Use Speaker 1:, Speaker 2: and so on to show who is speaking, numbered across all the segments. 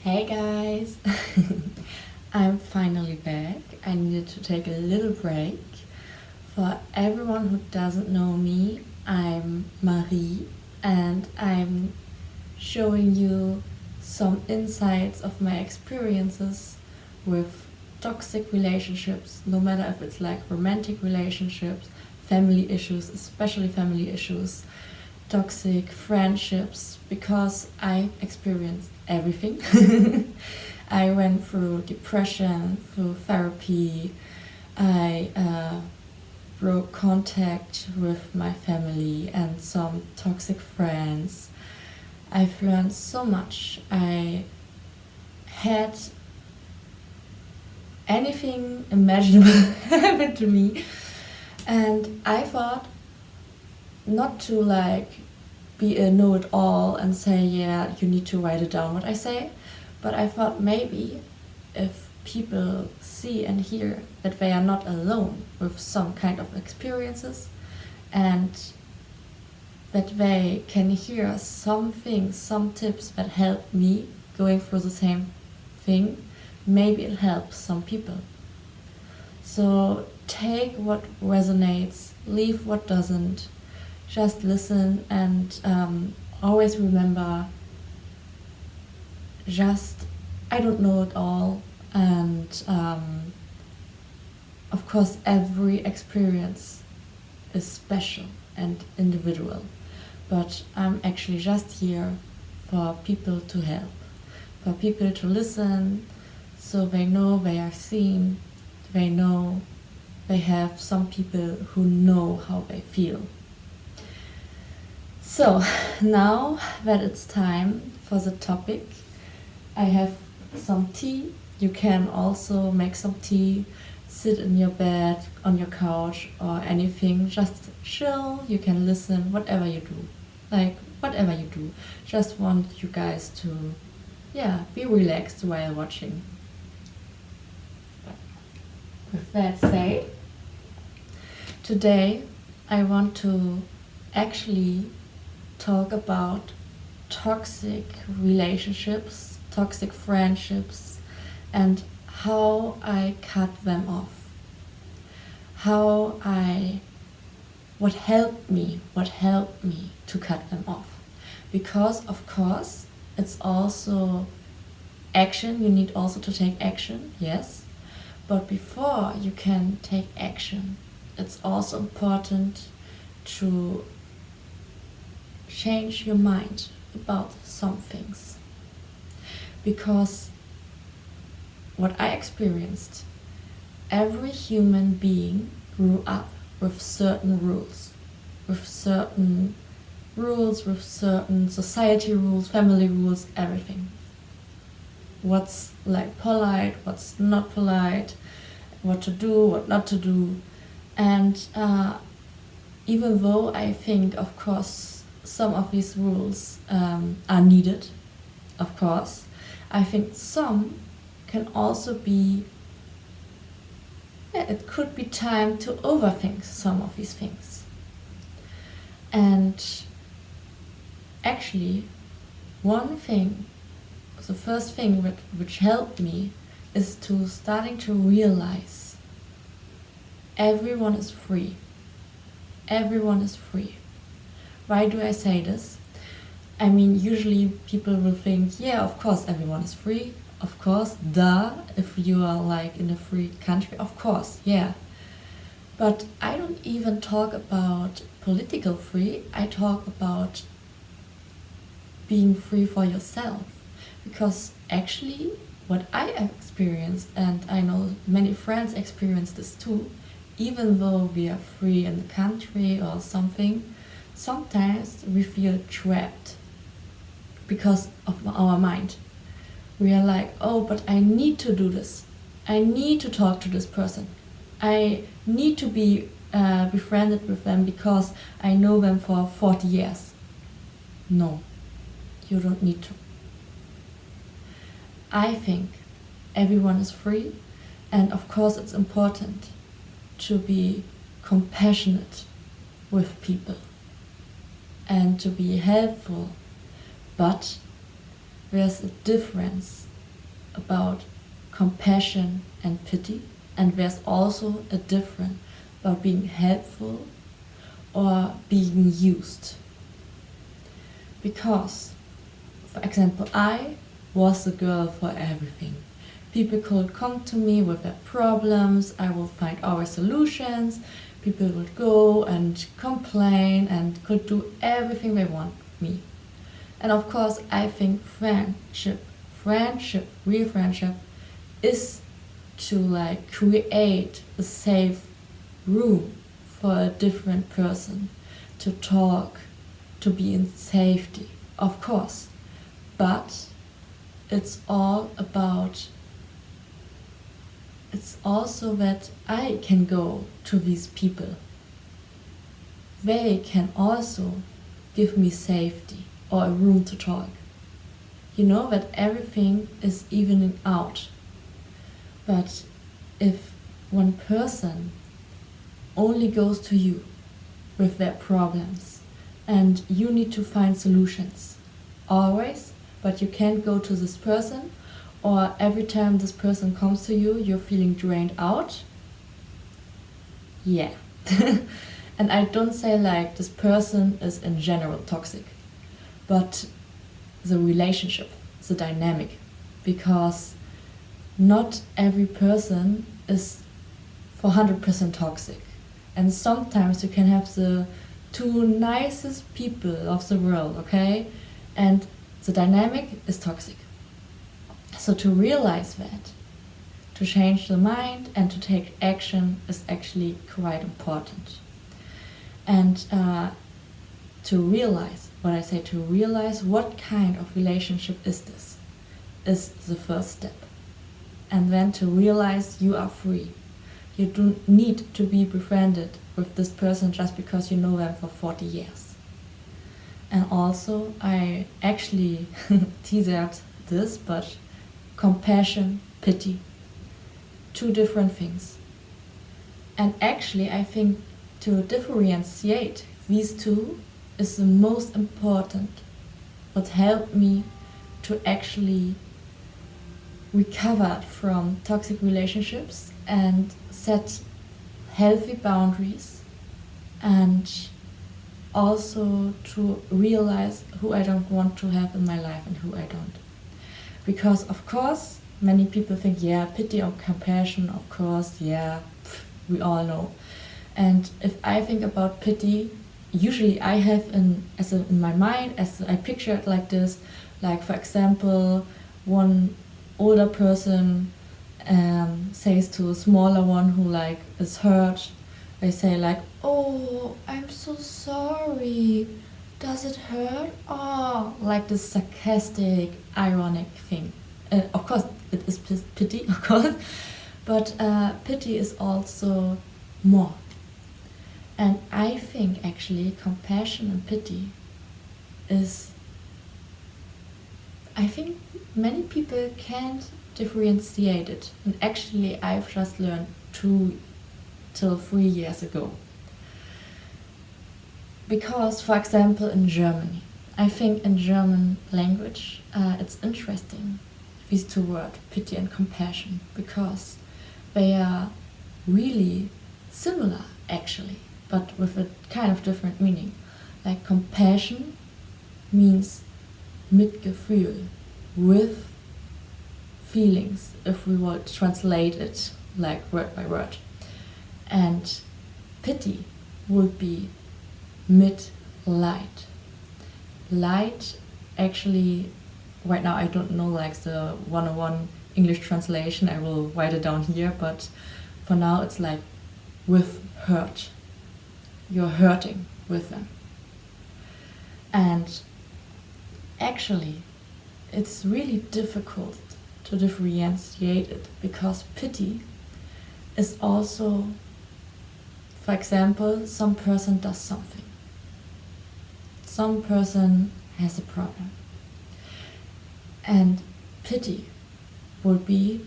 Speaker 1: Hey guys! I'm finally back. I needed to take a little break. For everyone who doesn't know me, I'm Marie and I'm showing you some insights of my experiences with toxic relationships, no matter if it's like romantic relationships, family issues, especially family issues, toxic friendships, because I experienced everything. I went through depression, through therapy. I broke contact with my family and some toxic friends. I've learned so much. I had anything imaginable happen to me, and I thought not to like be a know-it-all and say, yeah, you need to write it down what I say, but I thought maybe if people see and hear that they are not alone with some kind of experiences, and that they can hear some things, some tips that help me going through the same thing, maybe it helps some people. So take what resonates, leave what doesn't, just listen, and always remember, just I don't know it all, and of course every experience is special and individual, but I'm actually just here for people to help, for people to listen, so they know they are seen, they know they have some people who know how they feel. So now that it's time for the topic, I have some tea. You can also make some tea, sit in your bed, on your couch, or anything. Just chill. You can listen, whatever you do. Like, whatever you do. Just want you guys to, yeah, be relaxed while watching. With that said, today I want to actually talk about toxic relationships, toxic friendships, and how I cut them off. What helped me to cut them off. Because, of course, it's also action, you need also to take action, yes. But before you can take action, it's also important to change your mind about some things. Because what I experienced, every human being grew up with certain rules, with certain society rules, family rules, everything. What's like polite, what's not polite, what to do, what not to do. And even though I think, of course, some of these rules are needed, of course, I think some can also be, it could be time to overthink some of these things. And actually, the first thing which helped me is to starting to realize everyone is free. Everyone is free. Why do I say this? I mean, usually people will think, yeah, of course everyone is free. Of course, duh, if you are like in a free country, of course, yeah. But I don't even talk about political free, I talk about being free for yourself. Because actually, what I have experienced, and I know many friends experience this too, even though we are free in the country or something, sometimes we feel trapped because of our mind. We are like, oh, but I need to do this. I need to talk to this person. I need to be befriended with them because I know them for 40 years. No, you don't need to. I think everyone is free, and of course it's important to be compassionate with people and to be helpful, but there's a difference about compassion and pity, and there's also a difference about being helpful or being used. Because, for example, I was the girl for everything. People could come to me with their problems, I will find our solutions, people would go and complain and could do everything they want me. And of course, I think friendship, real friendship, is to like create a safe room for a different person to talk, to be in safety, of course. But it's all about, it's also that I can go to these people. They can also give me safety or a room to talk. You know that everything is evening out. But if one person only goes to you with their problems and you need to find solutions always, but you can't go to this person, or every time this person comes to you, you're feeling drained out, yeah. And I don't say like this person is in general toxic, but the relationship, the dynamic, because not every person is 400% toxic. And sometimes you can have the two nicest people of the world, okay? And the dynamic is toxic. So to realize that, to change the mind and to take action is actually quite important. And to realize, when I say to realize what kind of relationship is this, is the first step. And then to realize you are free. You don't need to be befriended with this person just because you know them for 40 years. And also, I actually teased this, but compassion, pity, two different things. And actually, I think to differentiate these two is the most important. What helped me to actually recover from toxic relationships and set healthy boundaries, and also to realize who I don't want to have in my life and who I don't. Because of course, many people think, yeah, pity or compassion, of course, yeah, we all know. And if I think about pity, usually I have in my mind, as I picture it like this, like for example, one older person says to a smaller one who like is hurt, they say like, oh, I'm so sorry, does it hurt? Oh, like this sarcastic, ironic thing. Of course, it is pity, of course, but pity is also more. And I think actually compassion and pity is, I think many people can't differentiate it. And actually I've just learned 2 till 3 years ago. Because, for example, in Germany, I think in German language it's interesting, these two words, pity and compassion, because they are really similar actually, but with a kind of different meaning. Like compassion means Mitgefühl, with feelings, if we would translate it like word by word. And pity would be Mitleid. Light, actually, right now I don't know like the 101 English translation, I will write it down here, but for now it's like with hurt. You're hurting with them. And actually, it's really difficult to differentiate it, because pity is also, for example, some person does something. Some person has a problem. And pity would be,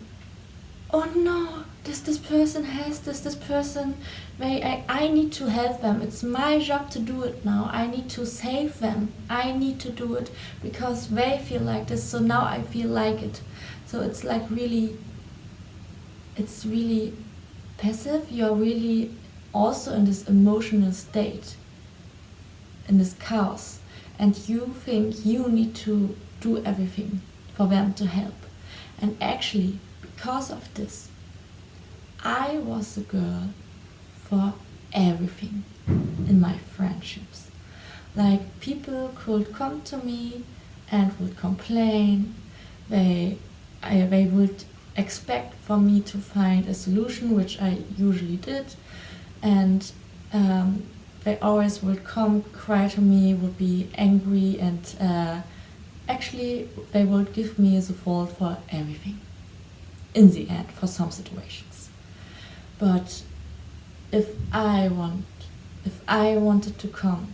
Speaker 1: oh no, this person has this person, I need to help them. It's my job to do it now. I need to save them. I need to do it because they feel like this, so now I feel like it. So it's like it's really passive. You're really also in this emotional state, in this chaos, and you think you need to do everything for them to help. And actually, because of this, I was the girl for everything in my friendships. Like, people could come to me and would complain. They would expect for me to find a solution, which I usually did, and they always would come, cry to me, would be angry, and actually they would give me the fault for everything in the end, for some situations. But if I wanted to come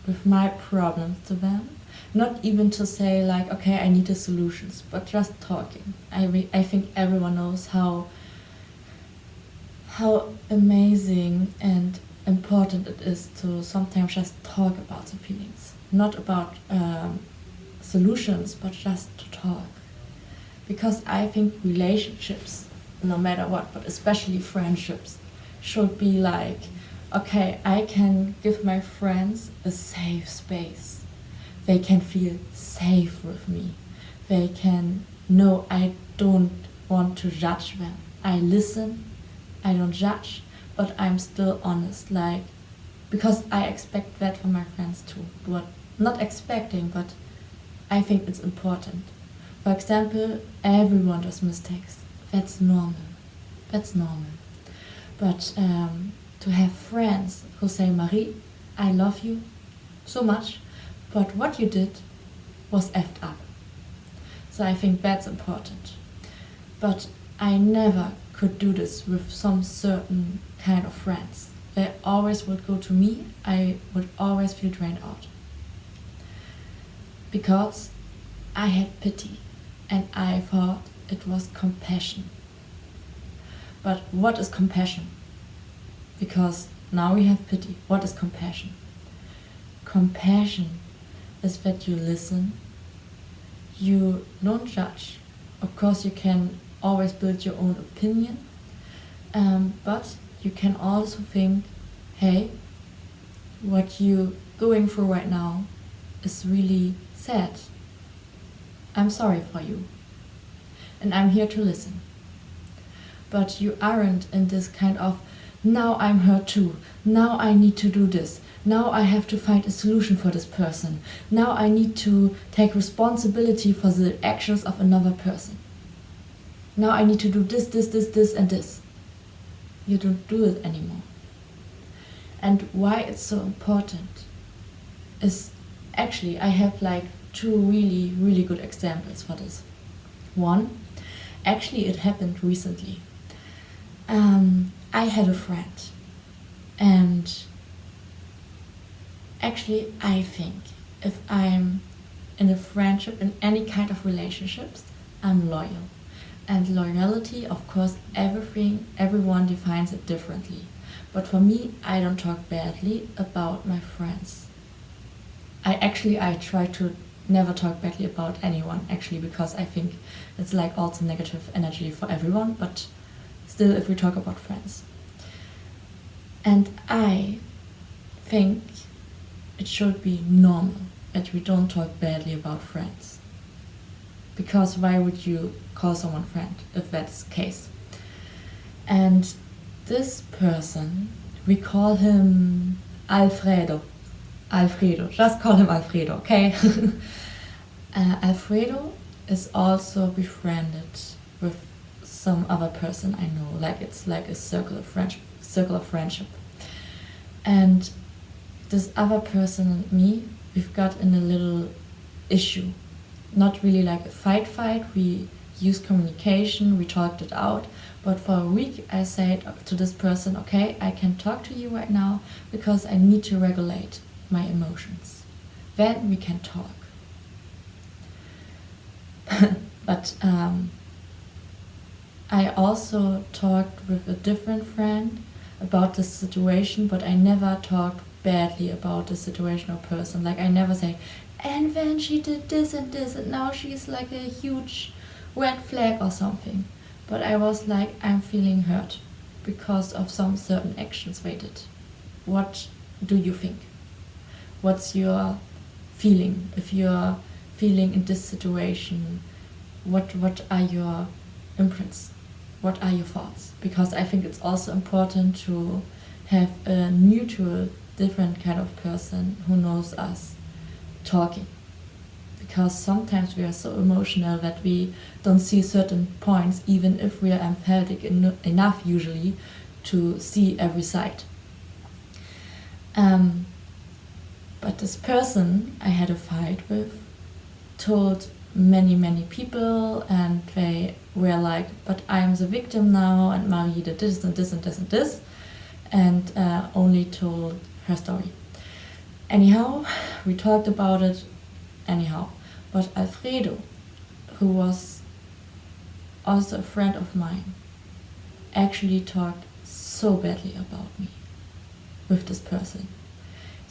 Speaker 1: with my problems to them, not even to say like, okay, I need the solutions, but just talking. I think everyone knows how amazing and important it is to sometimes just talk about the feelings, not about solutions, but just to talk. Because I think relationships, no matter what, but especially friendships, should be like, okay, I can give my friends a safe space. They can feel safe with me. They can know I don't want to judge them. I listen, I don't judge, but I'm still honest, like, because I expect that from my friends too. But not expecting, but I think it's important. For example, everyone does mistakes. That's normal. That's normal. But to have friends who say, Marie, I love you so much, but what you did was effed up. So I think that's important. But I never could do this with some certain kind of friends. They always would go to me. I would always feel drained out. Because I had pity and I thought it was compassion. But what is compassion? Because now we have pity. What is compassion? Compassion is that you listen, you don't judge. Of course, you can always build your own opinion, but you can also think, hey, what you're going through right now is really sad. I'm sorry for you, and I'm here to listen. But you aren't in this kind of, now I'm hurt too, now I need to do this, now I have to find a solution for this person, now I need to take responsibility for the actions of another person. Now I need to do this, and this. You don't do it anymore. And why it's so important is, actually, I have like two really, really good examples for this. One, actually it happened recently. I had a friend, and actually I think if I'm in a friendship, in any kind of relationships, I'm loyal. And loyalty, of course, everyone defines it differently. But for me, I don't talk badly about my friends. I try to never talk badly about anyone, actually, because I think it's like also negative energy for everyone, but still, if we talk about friends. And I think it should be normal that we don't talk badly about friends. Because why would you call someone friend if that's the case? And this person, we call him Alfredo. Just call him Alfredo, okay? Alfredo is also befriended with some other person I know, like it's like a circle of friendship. And this other person and me, we've got in a little issue. Not really like a fight, we used communication, we talked it out, but for a week I said to this person, okay, I can talk to you right now because I need to regulate my emotions. Then we can talk. But I also talked with a different friend about the situation, but I never talked badly about the situation or person. Like I never say, and then she did this and now she's like a huge red flag or something. But I was like, I'm feeling hurt because of some certain actions they did. What do you think? What's your feeling if you're feeling in this situation? What are your imprints? What are your thoughts? Because I think it's also important to have a neutral, different kind of person who knows us talking. Because sometimes we are so emotional that we don't see certain points, even if we are empathetic enough usually to see every side. But this person I had a fight with told many people, and they were like, but I'm the victim now, and Marie did this and this and this and this, and only told her story. Anyhow, we talked about it anyhow. But Alfredo, who was also a friend of mine, actually talked so badly about me with this person.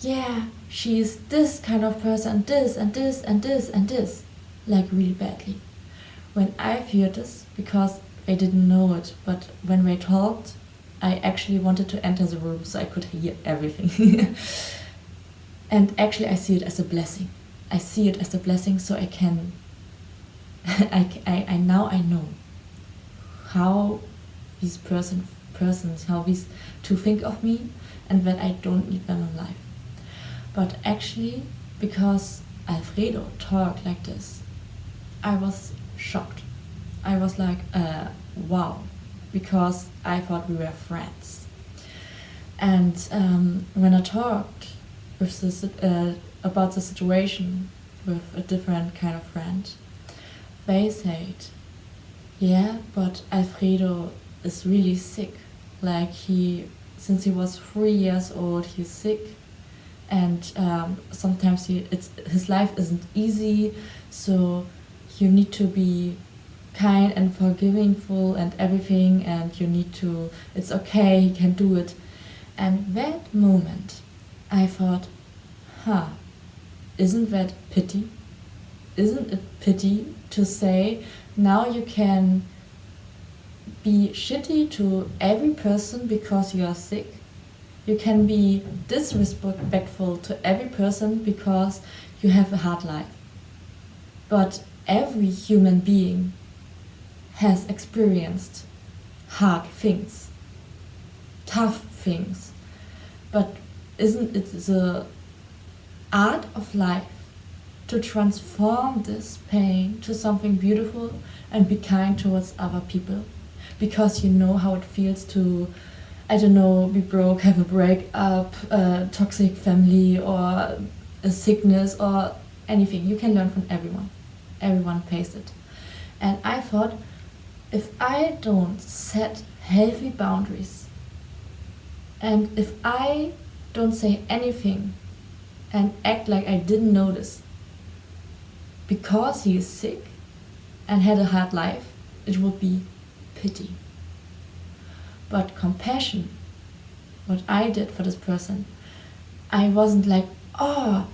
Speaker 1: Yeah, she's this kind of person, this and this and this and this, like really badly. When I heard this, because I didn't know it, but when they talked, I actually wanted to enter the room so I could hear everything. And actually I see it as a blessing. I see it as a blessing so I can, I now I know how these persons, how these two think of me, and that I don't need them in life. But actually, because Alfredo talked like this, I was shocked. I was like, wow, because I thought we were friends. And when I talked with this, about the situation with a different kind of friend, they said, yeah, but Alfredo is really sick. Like since he was 3 years old, he's sick. And sometimes his life isn't easy, so you need to be kind and forgivingful and everything, and you need to, it's okay, he can do it. And that moment, I thought, isn't that pity? Isn't it pity to say, now you can be shitty to every person because you are sick? You can be disrespectful to every person because you have a hard life. But every human being has experienced hard things, tough things. But isn't it the art of life to transform this pain to something beautiful and be kind towards other people? Because you know how it feels to, I don't know, be broke, have a breakup, a toxic family, or a sickness, or anything. You can learn from everyone. Everyone faced it. And I thought, if I don't set healthy boundaries, and if I don't say anything and act like I didn't notice, because he is sick and had a hard life, it would be pity. But compassion, what I did for this person, I wasn't like, oh,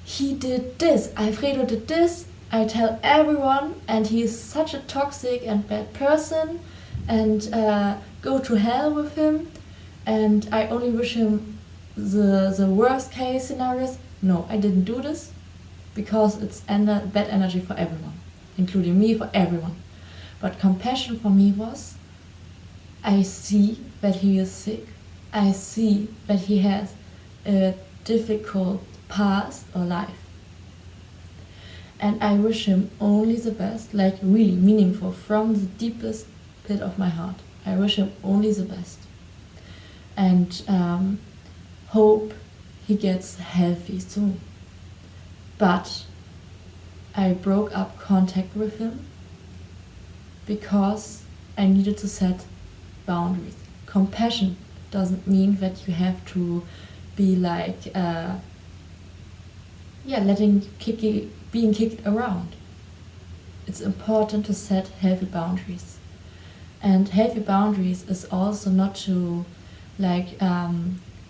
Speaker 1: he did this, Alfredo did this, I tell everyone, and he is such a toxic and bad person, and go to hell with him, and I only wish him the worst case scenarios. No, I didn't do this, because it's bad energy for everyone, including me, for everyone. But compassion for me was, I see that he is sick, I see that he has a difficult past or life, and I wish him only the best, like really meaningful, from the deepest pit of my heart. I wish him only the best, and hope he gets healthy soon. But I broke up contact with him because I needed to set boundaries. Compassion doesn't mean that you have to be like, being kicked around. It's important to set healthy boundaries. And healthy boundaries is also not to like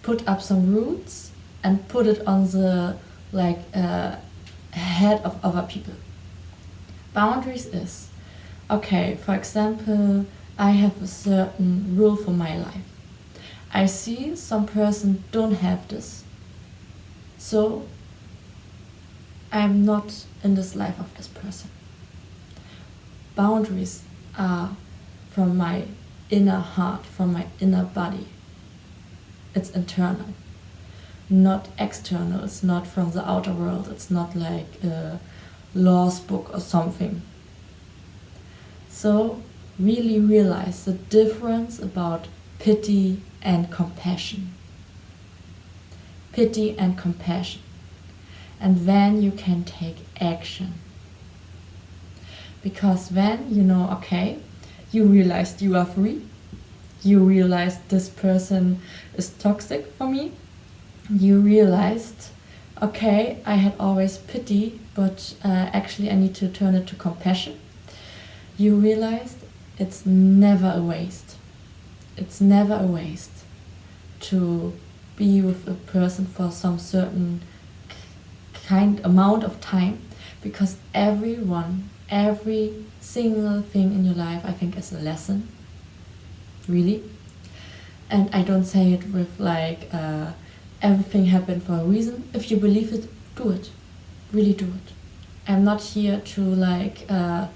Speaker 1: put up some roots and put it on the like head of other people. Boundaries is, okay, for example, I have a certain rule for my life. I see some person don't have this, so I'm not in this life of this person. Boundaries are from my inner heart, from my inner body. It's internal, not external. It's not from the outer world. It's not like a laws book or something. So really realize the difference about pity and compassion. Pity and compassion. And then you can take action. Because then you know, okay, you realized you are free. You realized this person is toxic for me. You realized, okay, I had always pity, but actually I need to turn it to compassion. You realized it's never a waste. It's never a waste to be with a person for some certain kind amount of time, because everyone, every single thing in your life, I think, is a lesson. Really. And I don't say it with like everything happened for a reason. If you believe it, do it. Really do it. I'm not here to like to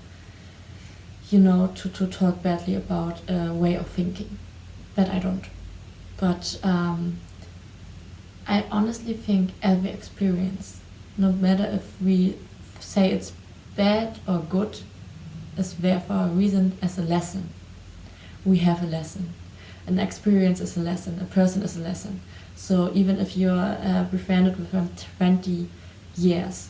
Speaker 1: talk badly about a way of thinking. That I don't. But I honestly think every experience, no matter if we say it's bad or good, is there for a reason, as a lesson. We have a lesson. An experience is a lesson. A person is a lesson. So even if you're befriended with them 20 years,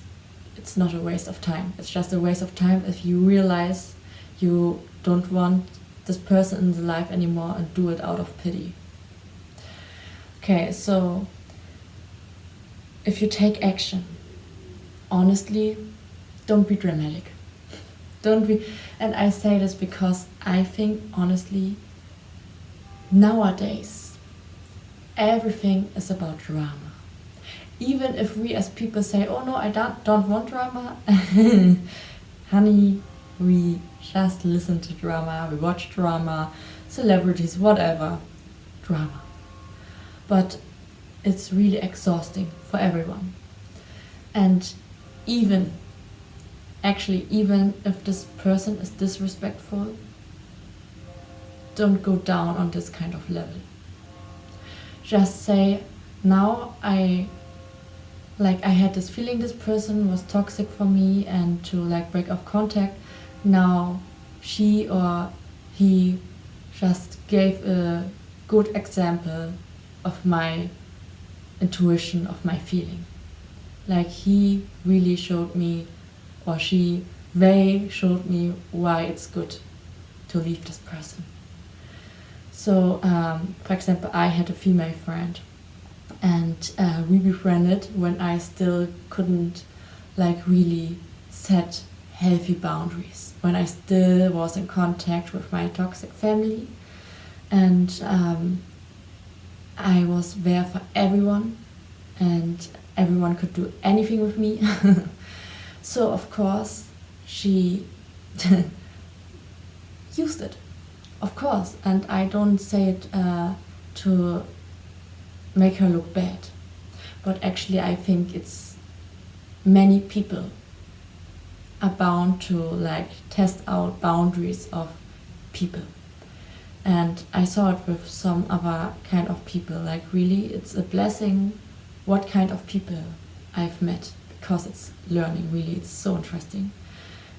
Speaker 1: it's not a waste of time. It's just a waste of time if you realize you don't want this person in the life anymore and do it out of pity. Okay, so if you take action, honestly, don't be dramatic. Don't be, and I say this because I think honestly, nowadays, everything is about drama. Even if we as people say, oh no, I don't want drama, honey, we just listen to drama, we watch drama, celebrities, whatever, drama. But it's really exhausting for everyone. And even if this person is disrespectful, don't go down on this kind of level. Just say, now I had this feeling this person was toxic for me, and to like break off contact. Now she or he just gave a good example of my intuition, of my feeling. Like he really showed me, or they showed me why it's good to leave this person. So, for example, I had a female friend, and we befriended when I still couldn't like really set healthy boundaries, when I still was in contact with my toxic family, and I was there for everyone, and everyone could do anything with me. So of course she used it, of course, and I don't say it to make her look bad, but actually I think it's many people are bound to like test out boundaries of people. And I saw it with some other kind of people, like really it's a blessing what kind of people I've met, because it's learning, really, it's so interesting.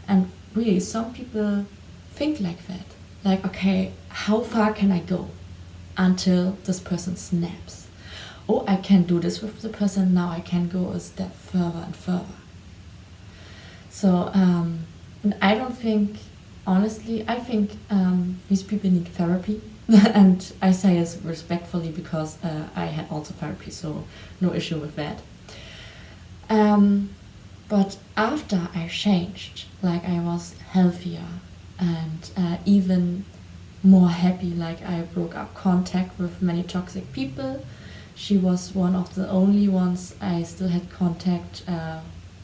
Speaker 1: And really some people think like that, like, okay, how far can I go until this person snaps? Oh, I can do this with the person, now I can go a step further and further. So and I don't think, honestly, I think these people need therapy. And I say this respectfully because I had also therapy, so no issue with that. But after I changed, like I was healthier, and even more happy. Like I broke up contact with many toxic people. She was one of the only ones I still had contact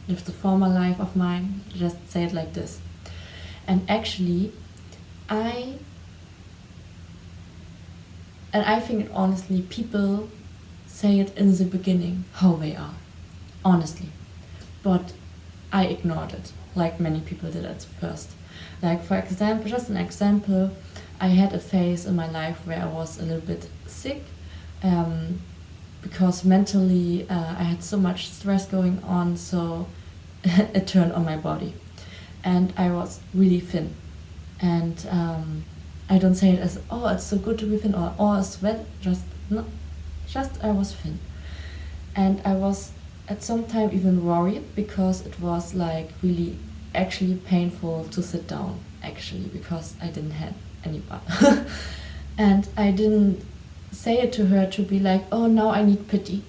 Speaker 1: with the former life of mine. Just say it like this. And actually, I I think honestly, people say it in the beginning how they are, honestly, but I ignored it, like many people did at first. Like for example, just an example, I had a phase in my life where I was a little bit sick, um, because mentally I had so much stress going on, so it turned on my body, and I was really thin, and I don't say it as oh it's so good to be thin or oh it's wet, just no, just I was thin, and I was at some time even worried because it was like really actually painful to sit down actually because I didn't have anyone. And I didn't say it to her to be like oh now I need pity.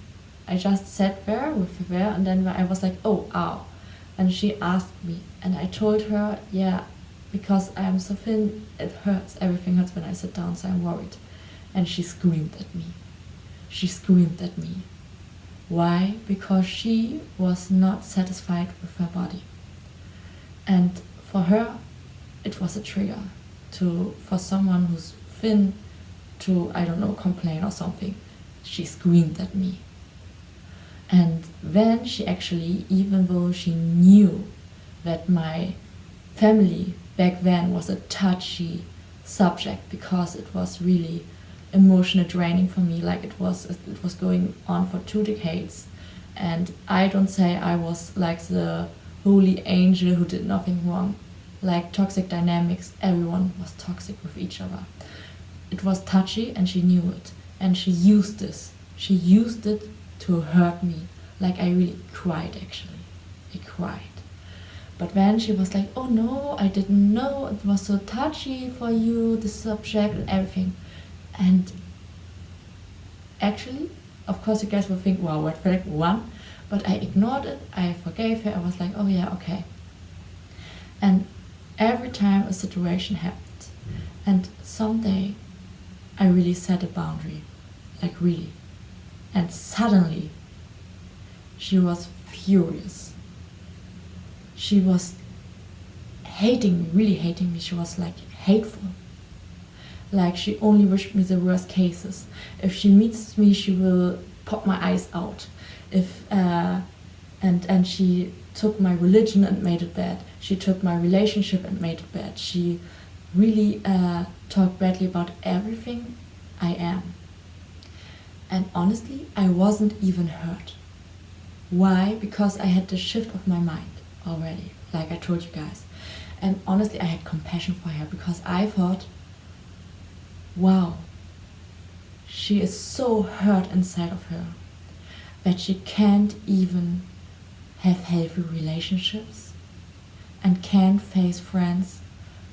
Speaker 1: I just sat there with her and then I was like oh ow, and she asked me and I told her yeah because I'm so thin it hurts, everything hurts when I sit down, so I'm worried. And she screamed at me. She screamed at me. Why? Because she was not satisfied with her body. And for her, it was a trigger for someone who's thin to, I don't know, complain or something. She screamed at me. And then she actually, even though she knew that my family back then was a touchy subject because it was really emotionally draining for me, like it was going on for 2 decades, and I don't say I was like the holy angel who did nothing wrong. Like toxic dynamics, everyone was toxic with each other. It was touchy and she knew it, and she used it to hurt me. Like I really cried actually. I cried. But then she was like, oh no, I didn't know it was so touchy for you, the subject and everything. And actually, of course you guys will think, wow, red flag one, but I ignored it, I forgave her, I was like, oh yeah, okay. And every time a situation happened, and someday I really set a boundary, like really. And suddenly, she was furious. She was hating me, really hating me. She was like hateful. Like she only wished me the worst cases. If she meets me, she will pop my eyes out. If and she took my religion and made it bad. She took my relationship and made it bad. She really talked badly about everything I am. And honestly, I wasn't even hurt. Why? Because I had the shift of my mind already, like I told you guys. And honestly, I had compassion for her because I thought, wow, she is so hurt inside of her that she can't even have healthy relationships and can't face friends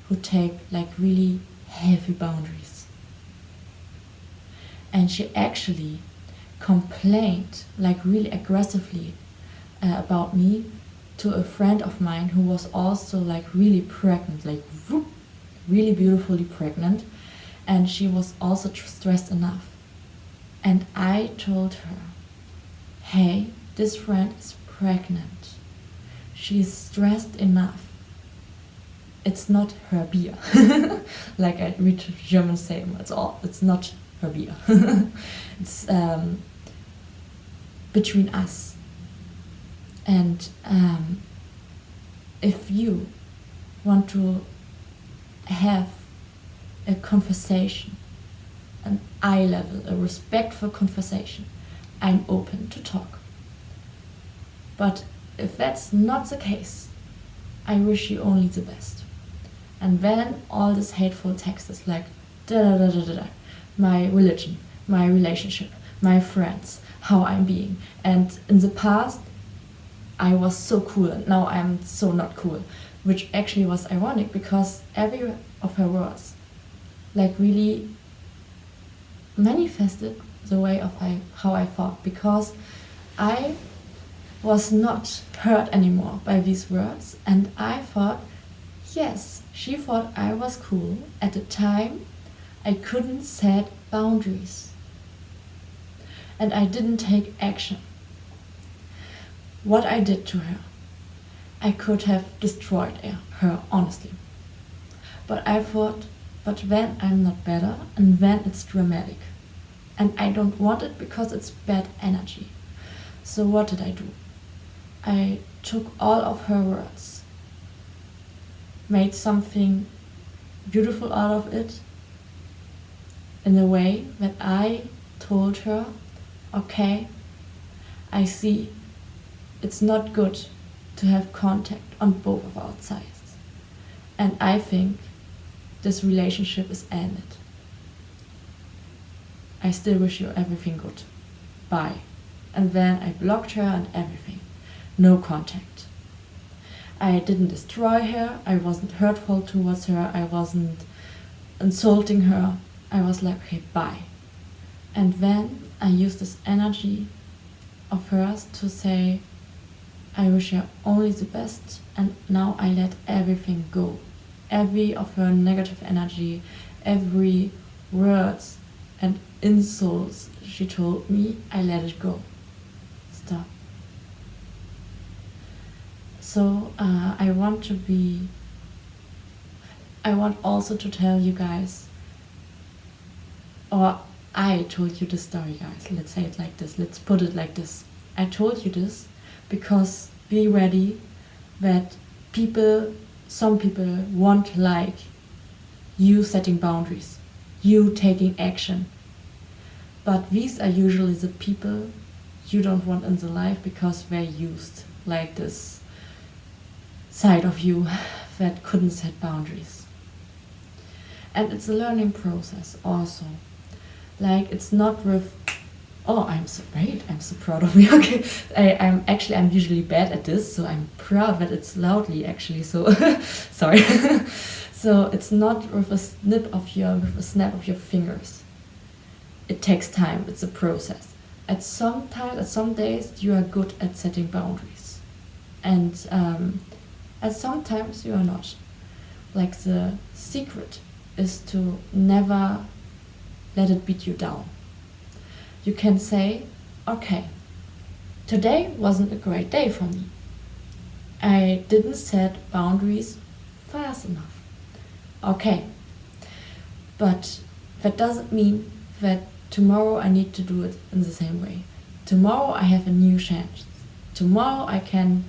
Speaker 1: who take like really heavy boundaries. And she actually complained like really aggressively about me to a friend of mine who was also like really pregnant, like whoop, really beautifully pregnant, and she was also stressed enough. And I told her, hey, this friend is pregnant, she's stressed enough, it's not her beer. Like I read German say, it's not her beer. It's between us. And if you want to have a conversation, an eye level, a respectful conversation, I'm open to talk. But if that's not the case, I wish you only the best. And then all this hateful text is like da da da da da da, my religion, my relationship, my friends, how I'm being. And in the past, I was so cool and now I'm so not cool, which actually was ironic because every of her words like really manifested the way of how I thought, because I was not hurt anymore by these words, and I thought, yes, she thought I was cool at the time I couldn't set boundaries. And I didn't take action. What I did to her, I could have destroyed her, honestly. But I thought, but then I'm not better, and then it's dramatic. And I don't want it because it's bad energy. So what did I do? I took all of her words, made something beautiful out of it, in a way that I told her, okay, I see it's not good to have contact on both of our sides. And I think this relationship is ended. I still wish you everything good. Bye. And then I blocked her and everything. No contact. I didn't destroy her. I wasn't hurtful towards her. I wasn't insulting her. I was like, okay, bye. And then I used this energy of hers to say, I wish her only the best, and now I let everything go. Every of her negative energy, every words and insults she told me, I let it go. Stop. So I want also to tell you guys, or I told you this story, guys. Let's say it like this. Let's put it like this. I told you this because be ready that some people won't like you setting boundaries, you taking action. But these are usually the people you don't want in the life because they're used like this side of you that couldn't set boundaries. And it's a learning process also. Like, it's not with, oh, I'm so proud of me. Okay, I'm usually bad at this, so I'm proud that it's loudly actually. So sorry. So it's not with a snap of your fingers. It takes time. It's a process. At some days you are good at setting boundaries, and at some times you are not. Like, the secret is to never let it beat you down. You can say, okay, today wasn't a great day for me. I didn't set boundaries fast enough. Okay, but that doesn't mean that tomorrow I need to do it in the same way. Tomorrow I have a new chance. Tomorrow I can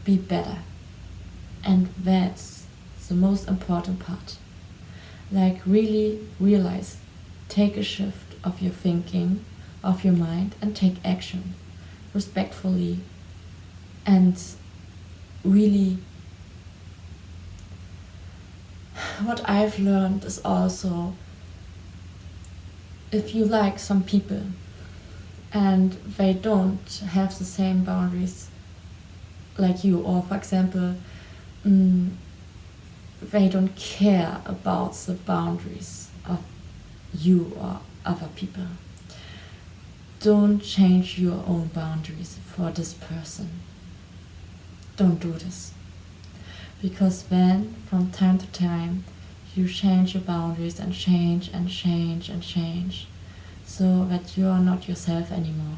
Speaker 1: be better. And that's the most important part. Like, really realize, take a shift of your thinking, of your mind, and take action respectfully. And really, what I've learned is also, if you like some people and they don't have the same boundaries like you, or for example, they don't care about the boundaries of you or other people, don't change your own boundaries for this person. Don't do this. Because then, from time to time, you change your boundaries and change and change and change, so that you are not yourself anymore.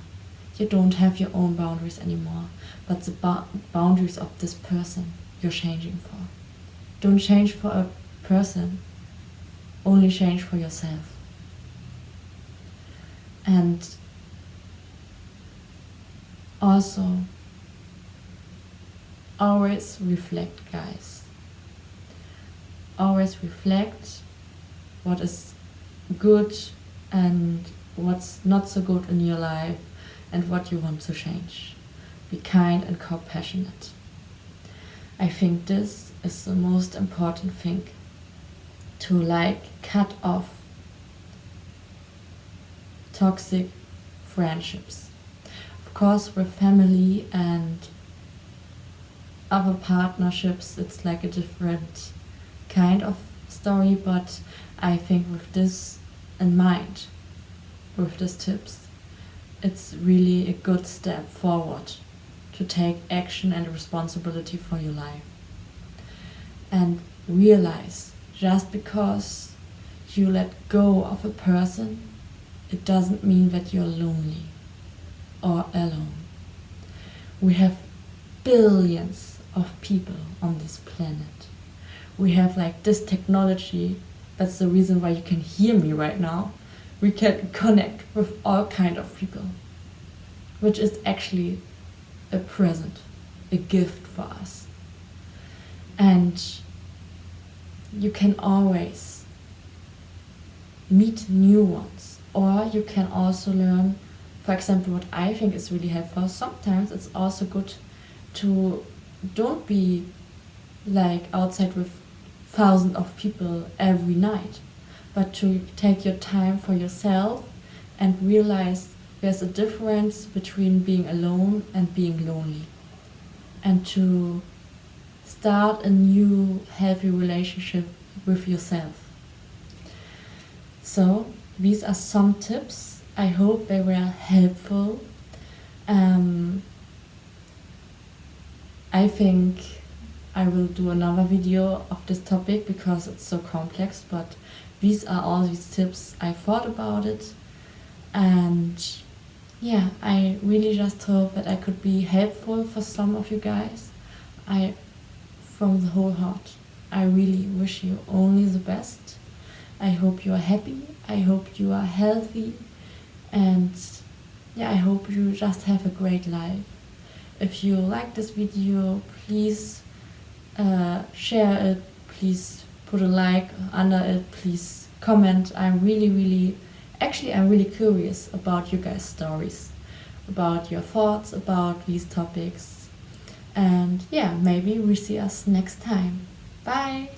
Speaker 1: You don't have your own boundaries anymore, but the boundaries of this person you're changing for. Don't change for a person, only change for yourself. And also, always reflect, guys. Always reflect what is good and what's not so good in your life and what you want to change. Be kind and compassionate. I think this is the most important thing, to cut off toxic friendships. Of course, with family and other partnerships, it's like a different kind of story, but I think with this in mind, with these tips, it's really a good step forward to take action and responsibility for your life. And realize, just because you let go of a person, it doesn't mean that you're lonely or alone. We have billions of people on this planet. We have like this technology. That's the reason why you can hear me right now. We can connect with all kind of people, which is actually a present, a gift for us. And you can always meet new ones, or you can also learn, for example, what I think is really helpful. Sometimes it's also good to don't be like outside with thousands of people every night, but to take your time for yourself and realize there's a difference between being alone and being lonely, and to start a new healthy relationship with yourself. So these are some tips. I hope they were helpful. I think I will do another video of this topic because it's so complex, but these are all these tips I thought about it. And yeah, I really just hope that I could be helpful for some of you guys. From the whole heart, I really wish you only the best. I hope you are happy. I hope you are healthy. And yeah, I hope you just have a great life. If you like this video, please share it. Please put a like under it. Please comment. I'm really curious about you guys' stories, about your thoughts about these topics. And yeah, maybe we see us next time. Bye!